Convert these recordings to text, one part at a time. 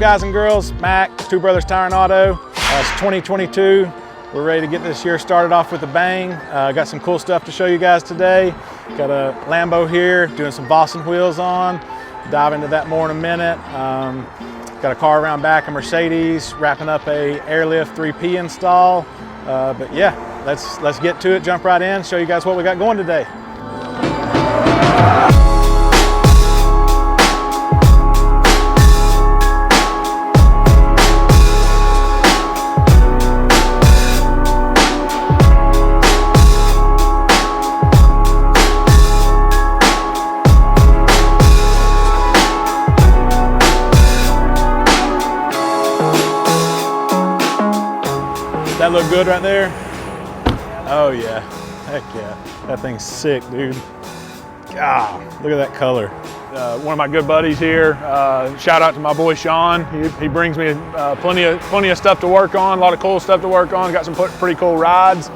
guys and girls? Mac, Two Brothers Tire and Auto. It's 2022. We're ready to get this year started off with a bang. Got some cool stuff to show you guys today. Got a Lambo here, doing some Vossen wheels on. Dive into that more in a minute. Got a car around back, a Mercedes, wrapping up a airlift 3P install. But yeah, let's get to it, jump right in, show you guys what we got going today. That look good right there? Oh yeah, heck yeah. That thing's sick, dude. God, look at that color. One of my good buddies here, shout out to my boy Sean. He brings me plenty of stuff to work on, a lot of cool stuff to work on. Got some pretty cool rides.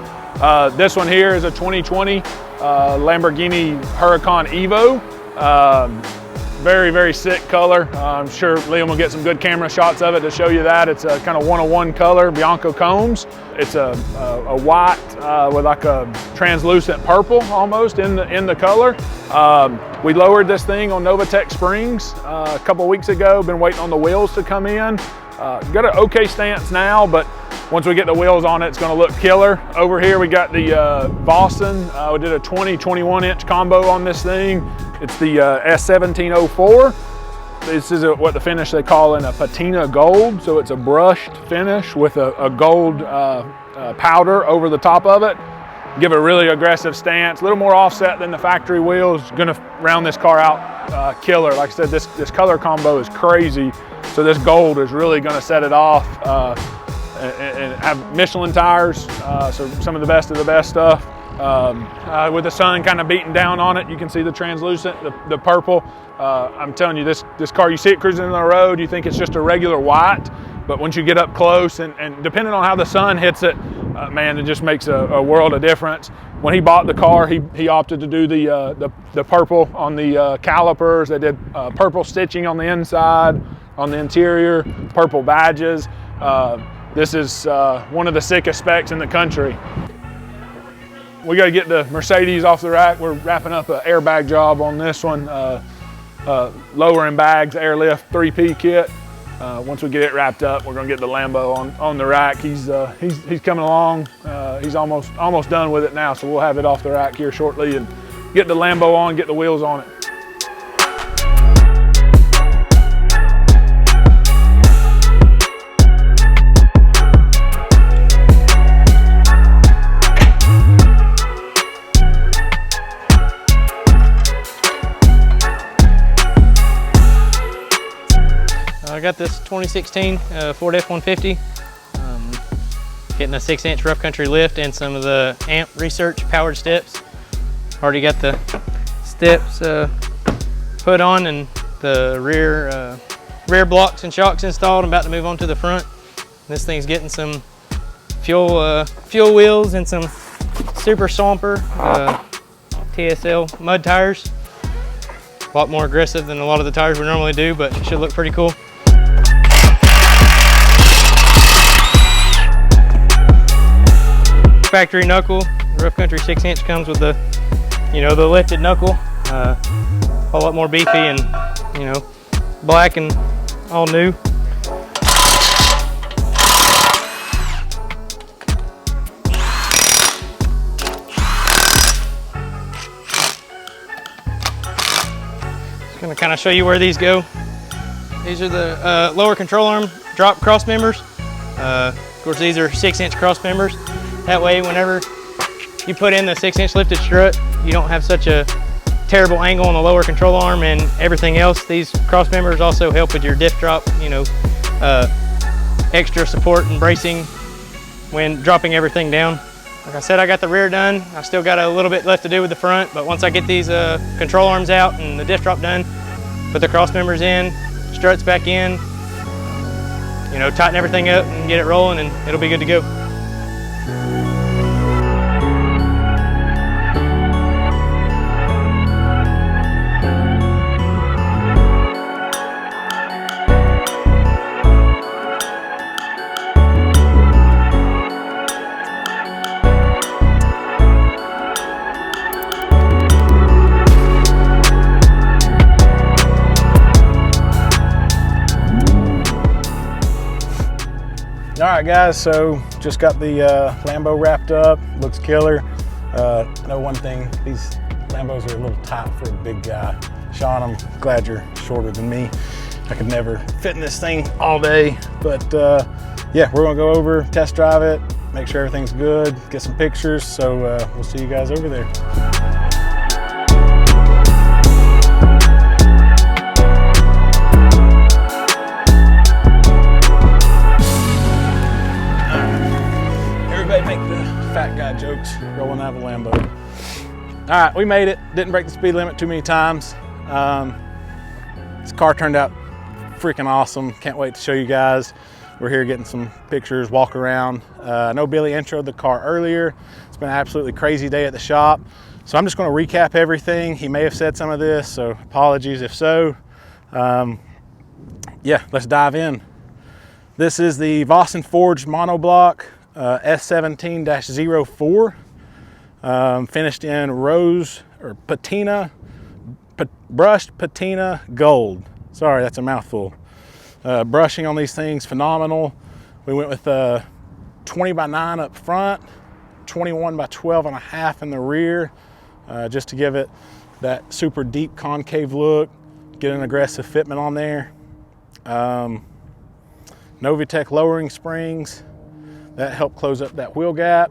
This one here is a 2020 Lamborghini Huracan EVO. Very, very sick color. I'm sure Liam will get some good camera shots of it to show you that. It's a kind of one-on-one color, Bianco combs. It's a white with like a translucent purple almost in the color. We lowered this thing on Novatech springs a couple weeks ago. Been waiting on the wheels to come in. Got an okay stance now, but once we get the wheels on it, it's gonna look killer. Over here we got the Vossen. We did a 21 inch combo on this thing. It's the S1704. This is what the finish they call in a patina gold. So it's a brushed finish with a gold powder over the top of it. Give a really aggressive stance, a little more offset than the factory wheels. Gonna round this car out killer. Like I said, this color combo is crazy. So this gold is really gonna set it off. And have Michelin tires, so some of the best stuff. With the sun kind of beating down on it, you can see the translucent, the purple. I'm telling you, this car, you see it cruising on the road, you think it's just a regular white, but once you get up close and depending on how the sun hits it, man, it just makes a world of difference. When he bought the car, he opted to do the purple on the calipers. They did purple stitching on the inside, on the interior, purple badges. This is one of the sickest specs in the country. We got to get the Mercedes off the rack. We're wrapping up an airbag job on this one. Lowering bags, airlift 3P kit. Once we get it wrapped up, we're going to get the Lambo on the rack. He's coming along. He's almost done with it now, so we'll have it off the rack here shortly and get the Lambo on, get the wheels on it. I got this 2016 Ford F-150, getting a 6-inch rough country lift and some of the AMP Research powered steps. Already got the steps put on and the rear blocks and shocks installed. I'm about to move on to the front. This thing's getting some fuel wheels and some Super Swamper TSL mud tires. A lot more aggressive than a lot of the tires we normally do, but it should look pretty cool. Factory knuckle, rough country 6-inch comes with the, the lifted knuckle. A whole lot more beefy and, black and all new. Just gonna kind of show you where these go. These are the lower control arm drop cross members. Of course, these are 6-inch cross members. That way, whenever you put in the 6-inch lifted strut, you don't have such a terrible angle on the lower control arm and everything else. These cross members also help with your diff drop, extra support and bracing when dropping everything down. Like I said, I got the rear done. I still got a little bit left to do with the front, but once I get these control arms out and the diff drop done, put the cross members in, struts back in, tighten everything up and get it rolling, and it'll be good to go. right, guys, so just got the Lambo wrapped up. Looks killer. Know one thing, these Lambos are a little tight for a big guy. Sean, I'm glad you're shorter than me. I could never fit in this thing all day, but yeah, we're gonna go over, test drive it, make sure everything's good, get some pictures, so we'll see you guys over there. Everybody make the fat guy jokes rolling out of a Lambo. All right, we made it. Didn't break the speed limit too many times. This car turned out freaking awesome. Can't wait to show you guys. We're here getting some pictures, walk around. I know Billy introed the car earlier. It's been an absolutely crazy day at the shop. So I'm just gonna recap everything. He may have said some of this, so apologies if so. Yeah, let's dive in. This is the Vossen Forged monoblock S17-04. Finished in rose or patina, brushed patina gold. Sorry, that's a mouthful. Brushing on these things, phenomenal. We went with 20 by 9 up front, 21 by 12 and a half in the rear, just to give it that super deep concave look, get an aggressive fitment on there. Novitec lowering springs, that helped close up that wheel gap.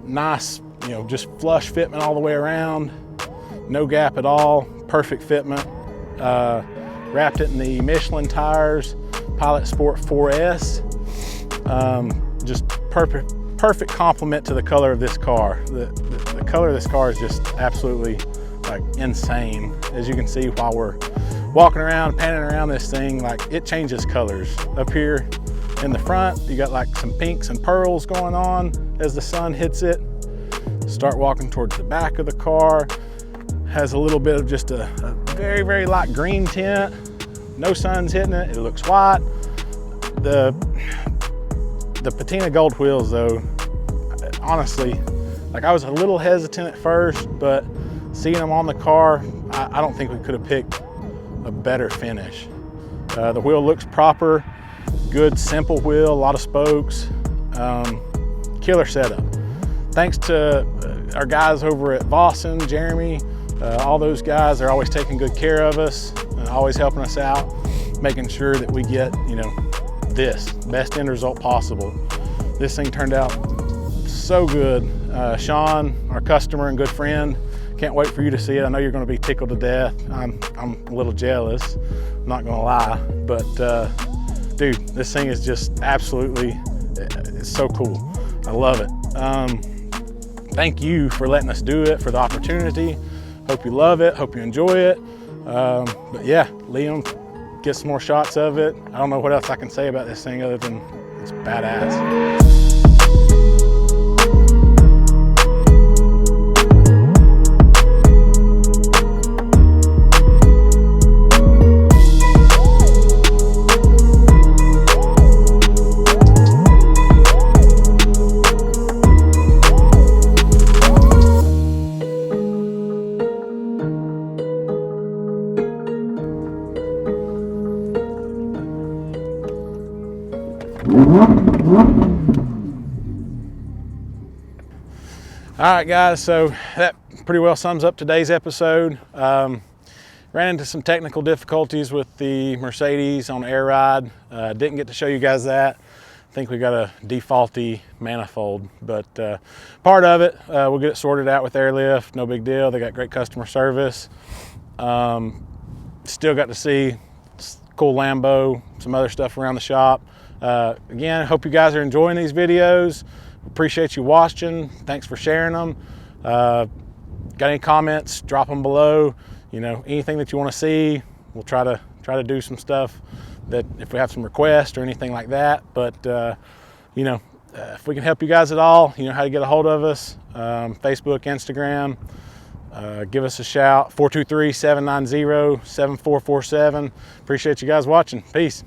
Nice, you know, just flush fitment all the way around. No gap at all, perfect fitment. Wrapped it in the Michelin tires, Pilot Sport 4S. Just perfect complement to the color of this car. The color of this car is just absolutely like insane. As you can see while we're walking around, panning around this thing, like it changes colors. Up here in the front, you got like some pinks and pearls going on as the sun hits it. Start walking towards the back of the car. Has a little bit of just a very, very light green tint. No sun's hitting it, it looks white. The patina gold wheels though, honestly, like I was a little hesitant at first, but seeing them on the car, I don't think we could have picked a better finish. The wheel looks proper, good simple wheel, a lot of spokes, killer setup. Thanks to our guys over at Vossen, Jeremy, all those guys, they're always taking good care of us, always helping us out, making sure that we get, you know, this best end result possible. This thing turned out so good. Sean, our customer and good friend, can't wait for you to see it. I know you're going to be tickled to death. I'm a little jealous, I'm not going to lie, but dude, this thing is just absolutely, it's so cool. I love it. Thank you for letting us do it, for the opportunity. Hope you love it, hope you enjoy it. But yeah, Liam, get some more shots of it. I don't know what else I can say about this thing other than it's badass. All right, guys, so that pretty well sums up today's episode. Ran into some technical difficulties with the Mercedes on air ride. Didn't get to show you guys that. I think we got a defaulty manifold, but part of it, we'll get it sorted out with airlift, no big deal. They got great customer service. Still got to see cool Lambo, some other stuff around the shop. Again, hope you guys are enjoying these videos. Appreciate you watching. Thanks for sharing them. Got any comments, drop them below. You know, anything that you want to see, we'll try to do some stuff that if we have some requests or anything like that. But you know, if we can help you guys at all, you know how to get a hold of us. Facebook, Instagram. Give us a shout, 423-790-7447. Appreciate you guys watching. Peace.